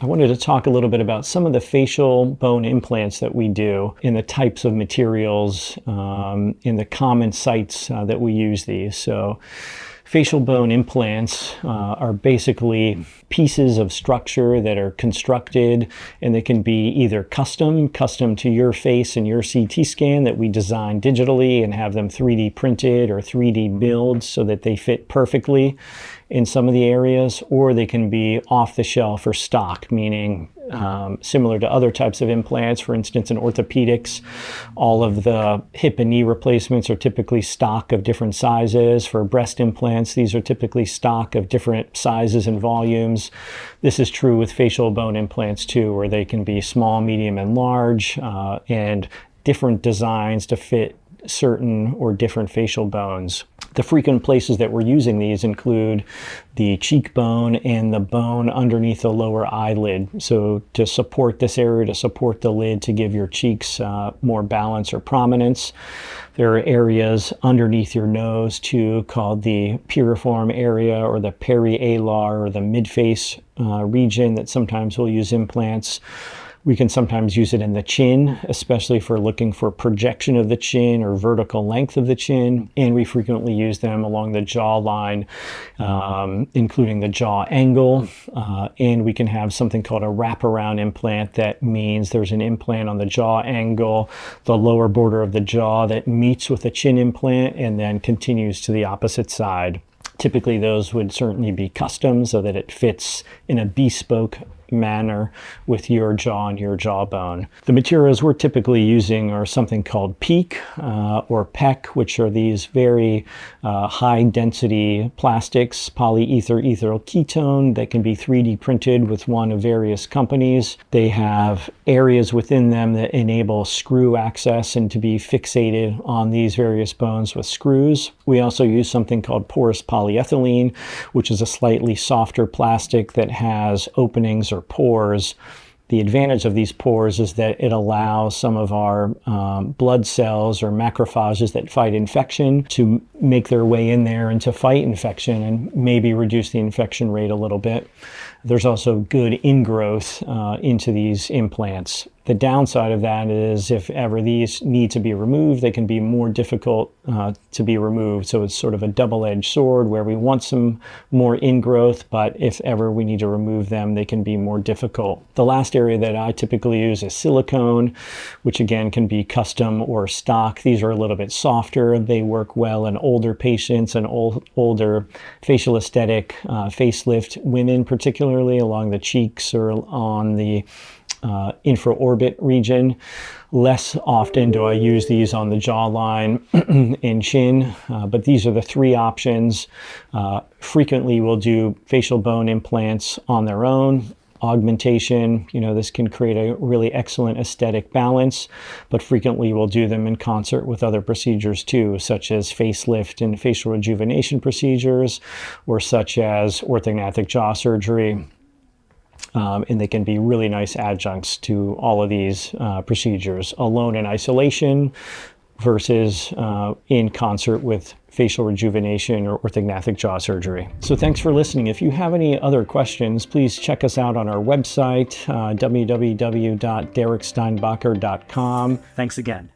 I wanted to talk a little bit about some of the facial bone implants that we do and the types of materials in the common sites that we use these. So facial bone implants are basically pieces of structure that are constructed, and they can be either custom to your face and your CT scan that we design digitally and have them 3D printed or 3D milled so that they fit perfectly in some of the areas, or they can be off the shelf or stock, meaning similar to other types of implants. For instance, in orthopedics, all of the hip and knee replacements are typically stock of different sizes. For breast implants, these are typically stock of different sizes and volumes. This is true with facial bone implants too, where they can be small, medium, and large, and different designs to fit certain or different facial bones. The frequent places that we're using these include the cheekbone and the bone underneath the lower eyelid. So to support this area, to support the lid, to give your cheeks more balance or prominence. There are areas underneath your nose too, called the piriform area or the perialar or the midface region, that sometimes we'll use implants. We can sometimes use it in the chin, especially for looking for projection of the chin or vertical length of the chin. And we frequently use them along the jawline, including the jaw angle. And we can have something called a wraparound implant. That means there's an implant on the jaw angle, the lower border of the jaw, that meets with a chin implant and then continues to the opposite side. Typically, those would certainly be custom so that it fits in a bespoke manner with your jaw and your jawbone. The materials we're typically using are something called PEEK or PEC, which are these very high density plastics, polyether ethyl ketone, that can be 3D printed with one of various companies. They have areas within them that enable screw access and to be fixated on these various bones with screws. We also use something called porous polyethylene, which is a slightly softer plastic that has openings or pores. The advantage of these pores is that it allows some of our blood cells or macrophages that fight infection to make their way in there and to fight infection and maybe reduce the infection rate a little bit. There's also good ingrowth into these implants. The downside of that is if ever these need to be removed, they can be more difficult to be removed. So it's sort of a double-edged sword where we want some more ingrowth, but if ever we need to remove them, they can be more difficult. The last area that I typically use is silicone, which again can be custom or stock. These are a little bit softer. They work well in older patients and older facial aesthetic facelift women, particularly along the cheeks or on the infraorbit region. Less often do I use these on the jawline and chin, but these are the three options. Frequently we'll do facial bone implants on their own. Augmentation, this can create a really excellent aesthetic balance, but frequently we'll do them in concert with other procedures too, such as facelift and facial rejuvenation procedures, or such as orthognathic jaw surgery. And they can be really nice adjuncts to all of these procedures, alone in isolation versus in concert with facial rejuvenation or orthognathic jaw surgery. So thanks for listening. If you have any other questions, please check us out on our website, www.dereksteinbacher.com. Thanks again.